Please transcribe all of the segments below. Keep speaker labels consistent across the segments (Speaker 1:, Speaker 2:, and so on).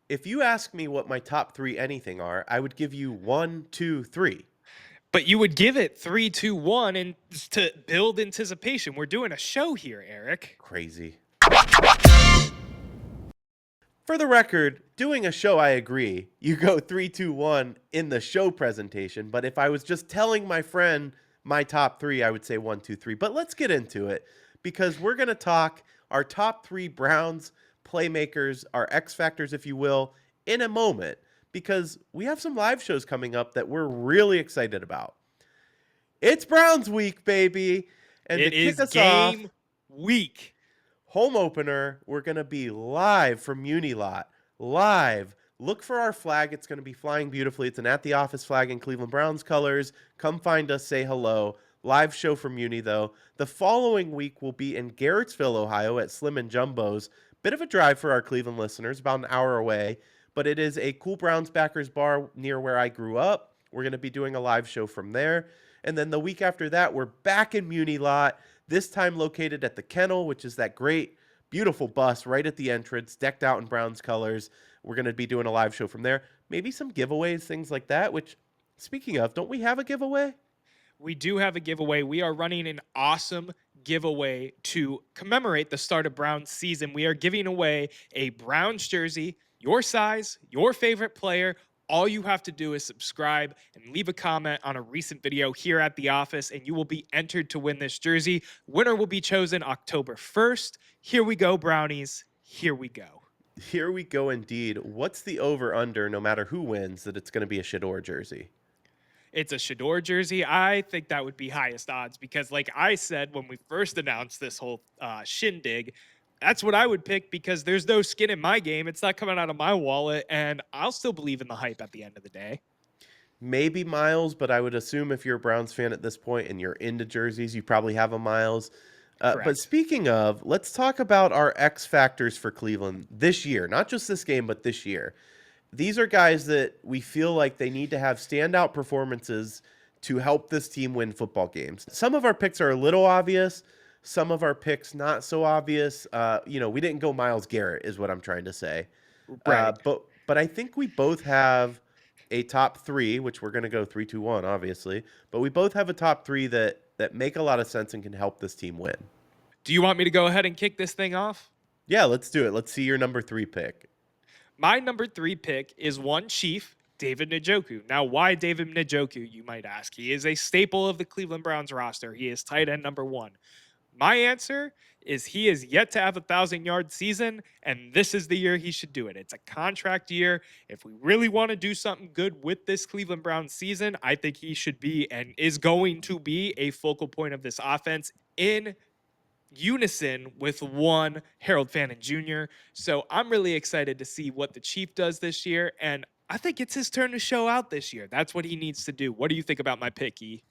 Speaker 1: If you ask me what my top three anything are, I would give you one, two, three.
Speaker 2: But you would give it 3, 2, 1 and to build anticipation. We're doing a show here, Eric.
Speaker 1: Crazy. For the record, doing a show, I agree. You go three, two, one in the show presentation. But if I was just telling my friend my top three, I would say one, two, three. But let's get into it because we're going to talk our top three Browns playmakers, our X factors, if you will, in a moment because we have some live shows coming up that we're really excited about. It's Browns week, baby. And to
Speaker 2: It
Speaker 1: kick
Speaker 2: is
Speaker 1: us off,
Speaker 2: game week.
Speaker 1: home opener, we're going to be live from Unilot. Live. Look for our flag. It's going to be flying beautifully. It's an at the office flag in Cleveland Browns colors. Come find us, say hello. Live show from Uni, though. The following week will be in Garrettsville, Ohio at Slim and Jumbo's. Bit of a drive for our Cleveland listeners, about an hour away, but it is a cool Browns backers bar near where I grew up. We're going to be doing a live show from there. And then the week after that, we're back in Muni Lot, this time located at the Kennel, which is that great, beautiful bus right at the entrance, decked out in Browns colors. We're going to be doing a live show from there. Maybe some giveaways, things like that, which, speaking of, don't we have a giveaway?
Speaker 2: We do have a giveaway. We are running an awesome giveaway to commemorate the start of Browns season. We are giving away a Browns jersey, your size, your favorite player. All you have to do is subscribe and leave a comment on a recent video here at the office, and you will be entered to win this jersey. Winner will be chosen October 1st. Here we go, Brownies. Here we go.
Speaker 1: Here we go indeed. What's the over-under, no matter who wins, that it's going to be a Shador jersey?
Speaker 2: It's a Shador jersey. I think that would be highest odds because, like I said when we first announced this whole shindig, that's what I would pick because there's no skin in my game. It's not coming out of my wallet, and I'll still believe in the hype at the end of the day.
Speaker 1: Maybe Miles, but I would assume if you're a Browns fan at this point and you're into jerseys, you probably have a Miles. But
Speaker 2: Correct.
Speaker 1: speaking of, let's talk about our X factors for Cleveland this year, not just this game, but this year. These are guys that we feel like they need to have standout performances to help this team win football games. Some of our picks are a little obvious, some of our picks not so obvious. We didn't go Miles Garrett, is what I'm trying to say.
Speaker 2: Right.
Speaker 1: But I think we both have a top three, which we're going to go three, two, one, obviously. But we both have a top three that make a lot of sense and can help this team win.
Speaker 2: Do you want me to go ahead and kick this thing off?
Speaker 1: Yeah, let's do it. Let's see your number three pick.
Speaker 2: My number 3 pick is one Chief, David Njoku. Now, why David Njoku, you might ask? He is a staple of the Cleveland Browns roster. He is tight end number 1. My answer is he is yet to have a 1,000-yard season, and this is the year he should do it. It's a contract year. If we really want to do something good with this Cleveland Browns season, I think he should be and is going to be a focal point of this offense in unison with one Harold Fannin Jr. So I'm really excited to see what the Chief does this year, and I think it's his turn to show out this year. That's what he needs to do. What do you think about my pick, E?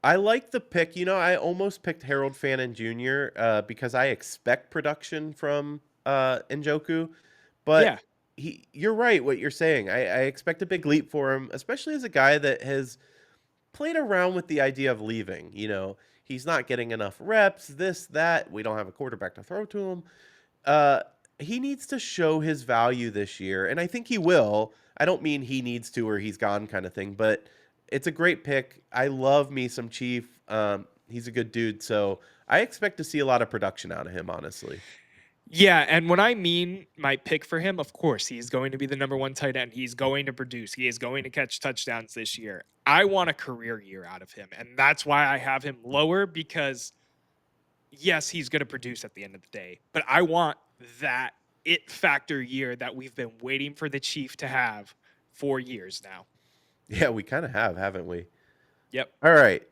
Speaker 1: I like the pick. I almost picked Harold Fannin Jr. Because I expect production from Njoku,
Speaker 2: Yeah,
Speaker 1: but you're right what you're saying. I expect a big leap for him, especially as a guy that has played around with the idea of leaving. He's not getting enough reps, this, that. We don't have a quarterback to throw to him. Uh, he needs to show his value this year, and I think he will. I don't mean he needs to or he's gone kind of thing, but it's a great pick. I love me some Chief. He's a good dude, so I expect to see a lot of production out of him, honestly.
Speaker 2: Yeah, and when I mean my pick for him, of course, he's going to be the number 1 tight end. He's going to produce. He is going to catch touchdowns this year. I want a career year out of him, and that's why I have him lower because yes, he's going to produce at the end of the day, but I want that it factor year that we've been waiting for the Chief to have for years now.
Speaker 1: Yeah, we kind of have, haven't we?
Speaker 2: Yep.
Speaker 1: All right.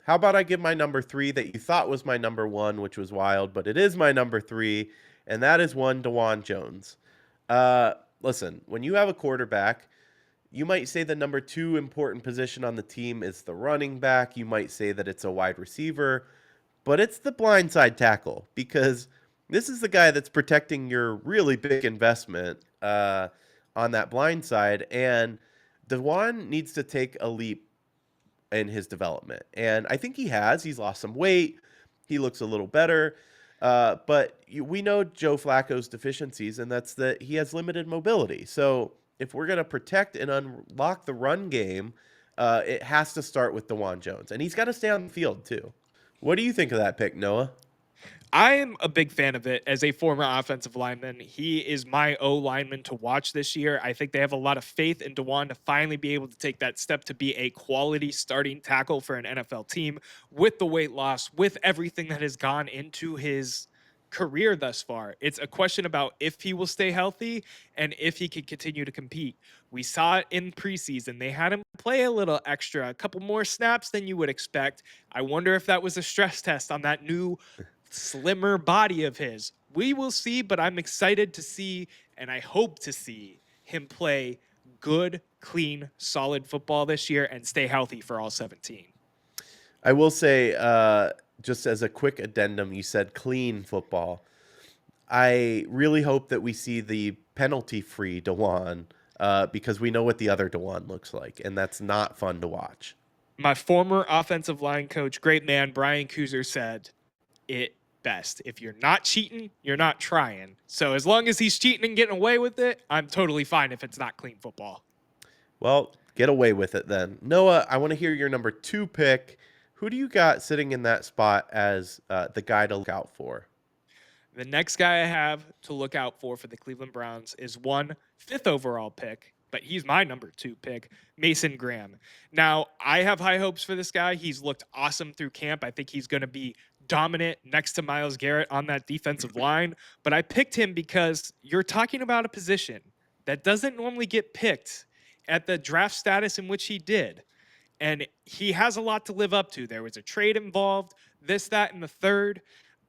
Speaker 1: How about I give my number three that you thought was my number one, which was wild, but it is my number three, and that is one Dewan Jones. Listen, when you have a quarterback, you might say the number two important position on the team is the running back. You might say that it's a wide receiver, but it's the blindside tackle because this is the guy that's protecting your really big investment on that blind side. And Dewan needs to take a leap in his development. And I think he has. He's lost some weight. He looks a little better. We know Joe Flacco's deficiencies, and that's that he has limited mobility. So if we're going to protect and unlock the run game, it has to start with DeJuan Jones, and he's got to stay on the field too. What do you think of that pick, Noah?
Speaker 2: I am a big fan of it as a former offensive lineman. He is my O lineman to watch this year. I think they have a lot of faith in DeJuan to finally be able to take that step to be a quality starting tackle for an NFL team with the weight loss, with everything that has gone into his career thus far. It's a question about if he will stay healthy and if he can continue to compete. We saw it in preseason. They had him play a little extra, a couple more snaps than you would expect. I wonder if that was a stress test on that new slimmer body of his. We will see, but I'm excited to see, and I hope to see him play good, clean, solid football this year and stay healthy for all 17.
Speaker 1: I will say, just as a quick addendum, you said clean football. I really hope that we see the penalty-free Dewan, because we know what the other Dewan looks like, and that's not fun to watch.
Speaker 2: My former offensive line coach, great man, Brian Kuzer, said it best. If you're not cheating, you're not trying. So as long as he's cheating and getting away with it, I'm totally fine if it's not clean football.
Speaker 1: Well, get away with it then. Noah, I want to hear your number 2 pick. Who do you got sitting in that spot as the guy to look out for?
Speaker 2: The next guy I have to look out for the Cleveland Browns is one fifth overall pick, but he's my number 2 pick, Mason Graham. Now, I have high hopes for this guy. He's looked awesome through camp. I think he's going to be dominant next to Myles Garrett on that defensive line. But I picked him because you're talking about a position that doesn't normally get picked at the draft status in which he did. And he has a lot to live up to. There was a trade involved, this, that, and the third.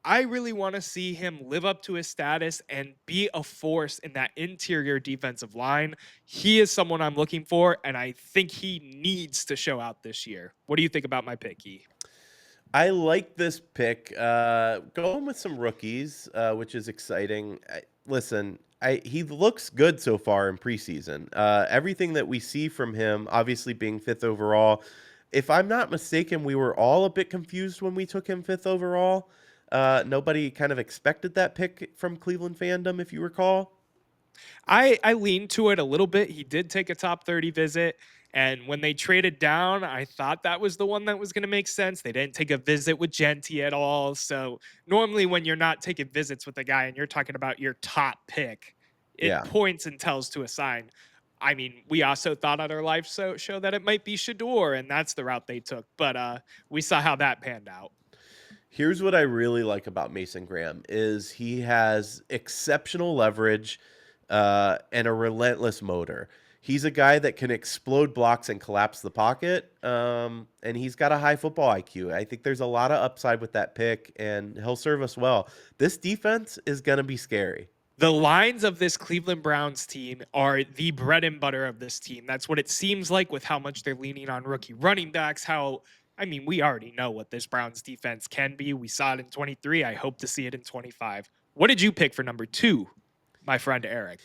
Speaker 2: I really want to see him live up to his status and be a force in that interior defensive line. He is someone I'm looking for, and I think he needs to show out this year. What do you think about my pick, E?
Speaker 1: I like this pick. Going with some rookies, which is exciting. Listen, he looks good so far in preseason. Everything that we see from him, obviously being fifth overall. If I'm not mistaken, we were all a bit confused when we took him fifth overall. Nobody kind of expected that pick from Cleveland fandom, if you recall.
Speaker 2: I leaned to it a little bit. He did take a top 30 visit. And when they traded down, I thought that was the one that was going to make sense. They didn't take a visit with Genty at all. So normally, when you're not taking visits with a guy and you're talking about your top pick, it
Speaker 1: Yeah.
Speaker 2: points and tells to a sign. I mean, we also thought on our live show that it might be Shador, and that's the route they took. But we saw how that panned out.
Speaker 1: Here's what I really like about Mason Graham is he has exceptional leverage, and a relentless motor. He's a guy that can explode blocks and collapse the pocket, and he's got a high football IQ. I think there's a lot of upside with that pick, and he'll serve us well. This defense is going to be scary.
Speaker 2: The lines of this Cleveland Browns team are the bread and butter of this team. That's what it seems like with how much they're leaning on rookie running backs. I mean, we already know what this Browns defense can be. We saw it in 23. I hope to see it in 25. What did you pick for number 2, my friend Erik?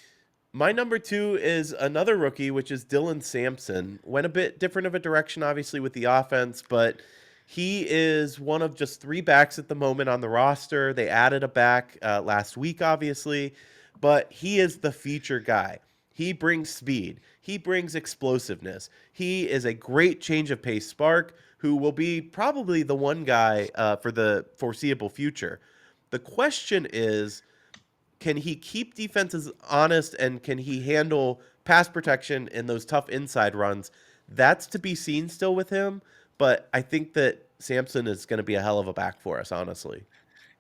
Speaker 1: My number 2 is another rookie, which is Dylan Sampson. Went a bit different of a direction, obviously, with the offense, but he is one of just 3 backs at the moment on the roster. They added a back last week, obviously, but he is the feature guy. He brings speed. He brings explosiveness. He is a great change of pace spark who will be probably the one guy for the foreseeable future. The question is, can he keep defenses honest and can he handle pass protection in those tough inside runs? That's to be seen still with him, but I think that Sampson is going to be a hell of a back for us, honestly.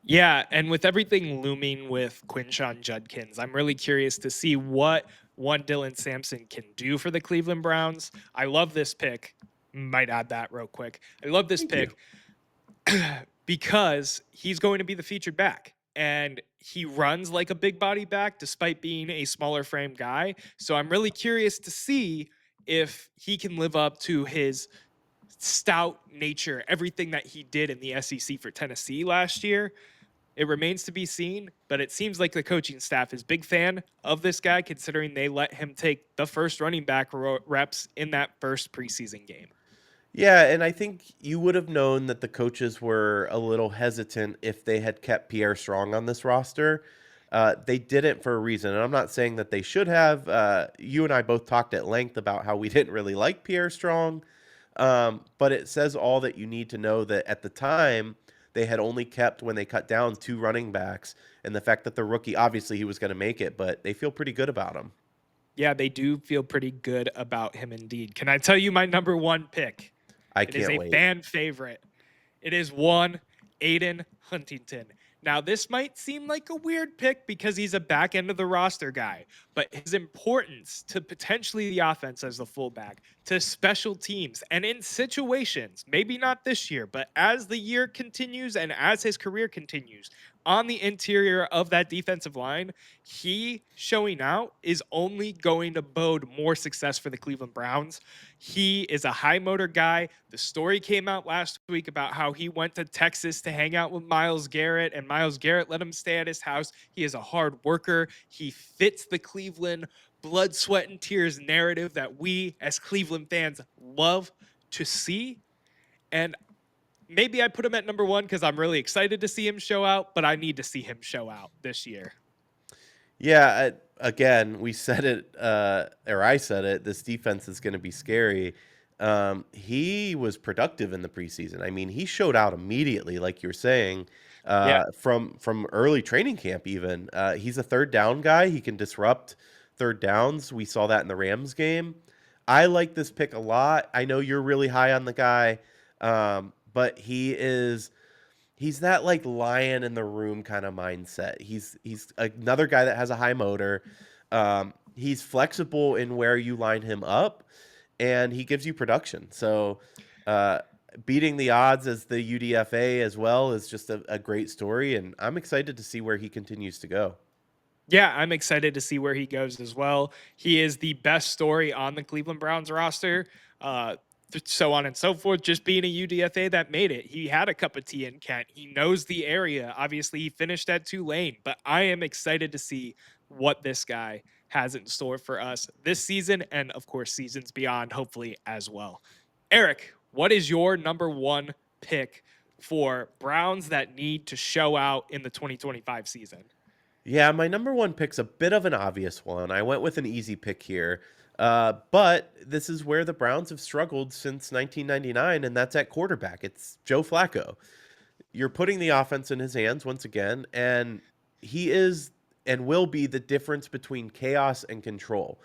Speaker 2: Yeah, and with everything looming with Quinshawn Judkins, I'm really curious to see what one Dylan Sampson can do for the Cleveland Browns. I love this pick. Might add that real quick. I love this
Speaker 1: Thank you.
Speaker 2: pick because he's going to be the featured back. And he runs like a big body back despite being a smaller frame guy. So I'm really curious to see if he can live up to his stout nature, everything that he did in the SEC for Tennessee last year. It remains to be seen, but it seems like the coaching staff is big fan of this guy, considering they let him take the first running back reps in that first preseason game.
Speaker 1: Yeah, and I think you would have known that the coaches were a little hesitant if they had kept Pierre Strong on this roster. They didn't for a reason, and I'm not saying that they should have. You and I both talked at length about how we didn't really like Pierre Strong, but it says all that you need to know that at the time they had only kept when they cut down two running backs, and the fact that the rookie obviously he was going to make it, but they feel pretty good about him.
Speaker 2: Yeah, they do feel pretty good about him indeed. Can I tell you my number one pick?
Speaker 1: I
Speaker 2: It is
Speaker 1: can't
Speaker 2: a
Speaker 1: wait.
Speaker 2: fan favorite. It is one Aiden Huntington. Now, this might seem like a weird pick because he's a back end of the roster guy, but his importance to potentially the offense as the fullback, to special teams, and in situations, maybe not this year, but as the year continues and as his career continues on the interior of that defensive line, he showing out is only going to bode more success for the Cleveland Browns. He is a high motor guy. The story came out last week about how he went to Texas to hang out with Myles Garrett, and Myles Garrett let him stay at his house. He is a hard worker. He fits the Cleveland blood, sweat, and tears narrative that we as Cleveland fans love to see. And maybe I put him at number one because I'm really excited to see him show out, but I need to see him show out this year.
Speaker 1: Yeah, again, we said it, or I said it. This defense is going to be scary. He was productive in the preseason. I mean, he showed out immediately, like you're saying,
Speaker 2: Yeah.
Speaker 1: from early training camp. Even he's a third down guy. He can disrupt third downs. We saw that in the Rams game. I like this pick a lot. I know you're really high on the guy, but he's that like lion in the room kind of mindset. He's another guy that has a high motor. He's flexible in where you line him up, and he gives you production. So, uh, beating the odds as the UDFA as well is just a great story, and I'm excited to see where he continues to go.
Speaker 2: Yeah, I'm excited to see where he goes as well. He is the best story on the Cleveland Browns roster. Uh, so on and so forth. Just being a UDFA that made it. He had a cup of tea in Kent. He knows the area. Obviously, he finished at Tulane, but I am excited to see what this guy has in store for us this season and, of course, seasons beyond, hopefully, as well. Erik, what is your number one pick for Browns that need to show out in the 2025 season?
Speaker 1: Yeah, my number one pick's a bit of an obvious one. I went with an easy pick here. But this is where the Browns have struggled since 1999, and that's at quarterback. It's Joe Flacco. You're putting the offense in his hands once again, and he is and will be the difference between chaos and control.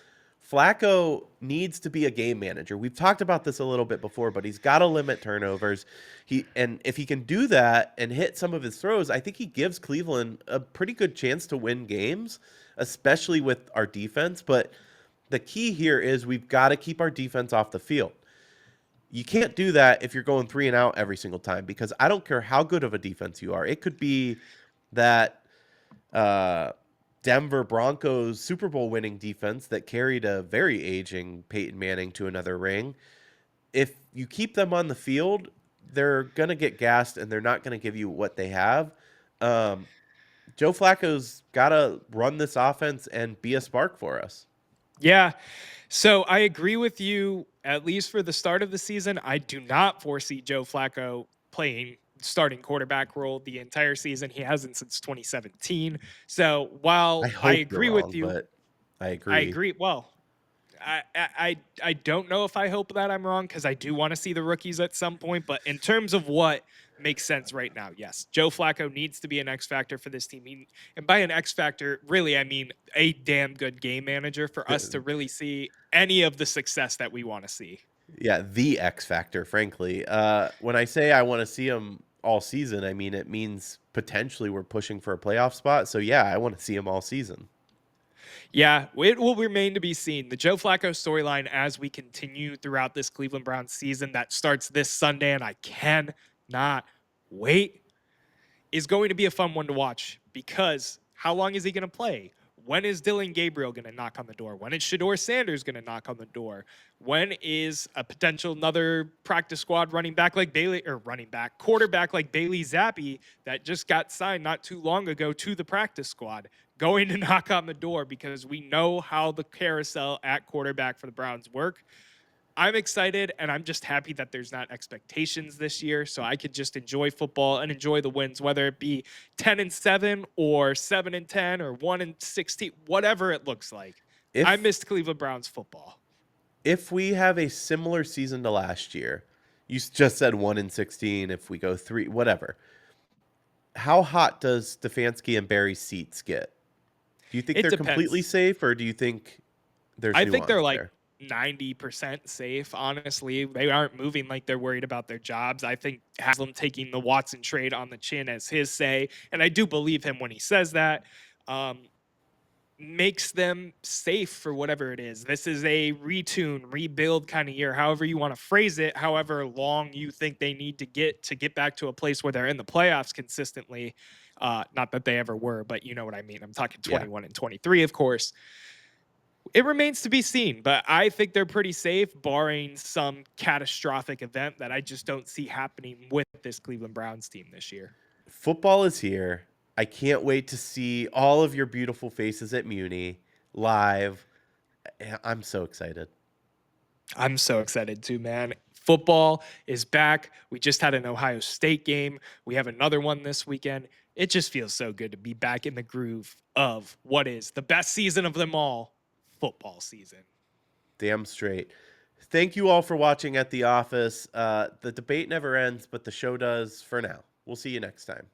Speaker 1: Flacco needs to be a game manager. We've talked about this a little bit before, but he's got to limit turnovers. And if he can do that and hit some of his throws, I think he gives Cleveland a pretty good chance to win games, especially with our defense. But the key here is we've got to keep our defense off the field. You can't do that if you're going 3 and out every single time because I don't care how good of a defense you are. It could be that uh, Denver Broncos Super Bowl winning defense that carried a very aging Peyton Manning to another ring. If you keep them on the field, they're going to get gassed and they're not going to give you what they have. Um, Joe Flacco's got to run this offense and be a spark for us.
Speaker 2: Yeah. So I agree with you, at least for the start of the season. I do not foresee Joe Flacco playing starting quarterback role the entire season. He hasn't since 2017. So
Speaker 1: I
Speaker 2: while I
Speaker 1: hope you're
Speaker 2: agree with
Speaker 1: wrong,
Speaker 2: you,
Speaker 1: but I
Speaker 2: I
Speaker 1: agree.
Speaker 2: agree. Well, I don't know if I hope that I'm wrong because I do want to see the rookies at some point. But in terms of what makes sense right now, yes, Joe Flacco needs to be an X factor for this team. And by an X factor, really, I mean a damn good game manager for us to really see any of the success that we want to see.
Speaker 1: Yeah, the X factor, frankly. When I say I want to see him all season, I mean it means potentially we're pushing for a playoff spot. So yeah, I want to see him all season.
Speaker 2: Yeah, it will remain to be seen. The Joe Flacco storyline as we continue throughout this Cleveland Browns season that starts this Sunday, and I cannot wait, is going to be a fun one to watch because how long is he going to play? When is Dylan Gabriel going to knock on the door? When is Shador Sanders going to knock on the door? When is a potential another practice squad running back like Bailey or running back quarterback like Bailey Zappi that just got signed not too long ago to the practice squad going to knock on the door because we know how the carousel at quarterback for the Browns work. I'm excited, and I'm just happy that there's not expectations this year, so I could just enjoy football and enjoy the wins, whether it be 10-7 or 7-10 or 1-16, whatever it looks like. I
Speaker 1: If
Speaker 2: missed Cleveland Browns football.
Speaker 1: if we have a similar season to last year, you just said 1-16. If we go three, whatever. How hot does Stefanski and Barry's seats get? Do you think
Speaker 2: It
Speaker 1: they're completely
Speaker 2: depends.
Speaker 1: safe, or do you think there's
Speaker 2: I think they're
Speaker 1: nuance
Speaker 2: like
Speaker 1: there?
Speaker 2: 90% safe, honestly. They aren't moving like they're worried about their jobs. I think Haslam taking the Watson trade on the chin as his say, and I do believe him when he says that. Um, Makes them safe for whatever it is. This is a retune, rebuild kind of year, however you want to phrase it, however long you think they need to get back to a place where they're in the playoffs consistently. Not that they ever were, but you know what I mean. I'm talking
Speaker 1: Yeah.
Speaker 2: 21 and 23, of course. It remains to be seen, but I think they're pretty safe, barring some catastrophic event that I just don't see happening with this Cleveland Browns team this year.
Speaker 1: Football is here. I can't wait to see all of your beautiful faces at Muni live. I'm so excited.
Speaker 2: I'm so excited too, man. Football is back. We just had an Ohio State game. We have another one this weekend. It just feels so good to be back in the groove of what is the best season of them all, football season.
Speaker 1: Damn straight. Thank you all for watching at the office. The debate never ends, but the show does for now. We'll see you next time.